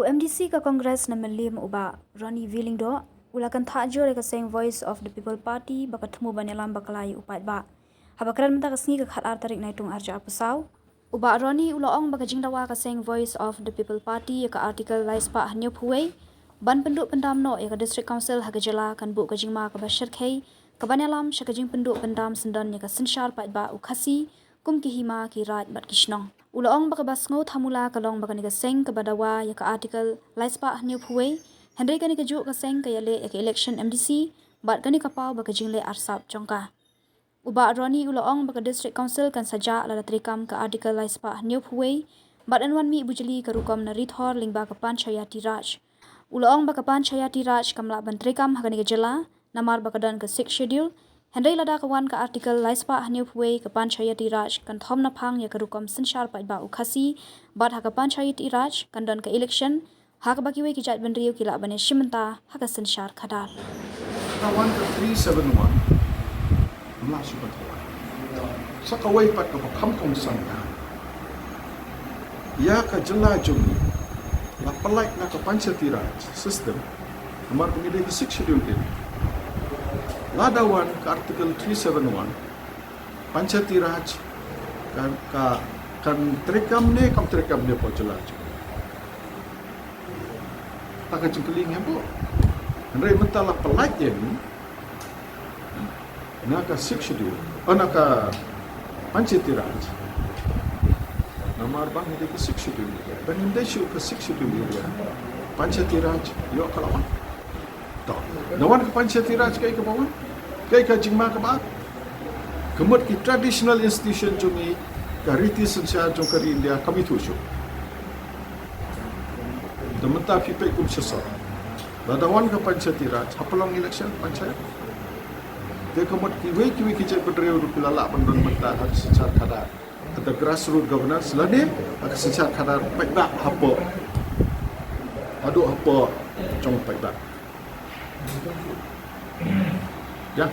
MDC ka Congress na melim uba Ronnie Willingdo ulakan thajo re ka seng Voice of the People Party baka thumu banelam bakalai upat ba habakran menta kasngi ka khat tarik naitung arja apusau uba Ronnie uloong baka jingdawa ka seng Voice of the People Party ka article laispa hanyo phuwei ban penduk pendam no ya ka District Council hagajala kan bu ka jingma ka bashar khei ka banelam shakajing penduk pendam sendan ya ka senshar pat ba ukhasi kum ki hima ki raj bat kishnong uloong baka basngo thamula kalong baka ni ka seng ka badawa ya ka article laispa hanyo phuwei Henry kani ka juk ka seng ka yale ya ka election MDC bat kani ka pau baka jingle arsap chongka uba Ronnie uloong baka District Council kan saja ala trikam ka article laispa hanyo phuwei bat anwan mi bujali ka rukom na rithor lingba ka panchayati raj uloong baka panchayati raj kamla ban trikam hagani ka jala namar baka dan ka 6 schedule Henry lada kawan ka article laispa hanyo phuwei ka panchayati raj kan thom na phang ya ka rukom senshar pat ba ukhasi bat ha ka panchayati raj kan dan ka election ha ka bakiwe ki jat bandriyo ki la bane shimanta ha ka senshar khadar kawan ka 371 mla subat sa kawai pat ka kham kong sangka ya ka jala jumi la palai na ka panchayati raj system namar pengide ki 6 schedule din Ladawan ke artikel 371 Panchayati Raj kan terekam ne po jelas. Tak kacang keling ya po. Andai mentalah pelajin naka 6 schedule, naka Panchayati Raj. Namar bang ini ke 6 schedule. Dan hindi siya ke 6 schedule ya. Panchayati Raj yo kalawan. Tahu. Nawan ke Panchayati Raj kay ke bawah. Kay ka jingma ka ba? Kemud ki traditional institution jumi ka riti sensia jong kari India kami tuju. Dementa pipe kum sesor. Ladawan ka Panchayati Raj hapalong election panchayat. Dia kemud ki ki cek pedreu du pilala bandon menta hak secara kadar. Kata grassroots governance lade hak secara kadar baik dak hapo. Aduk hapo jong baik dak. Ya.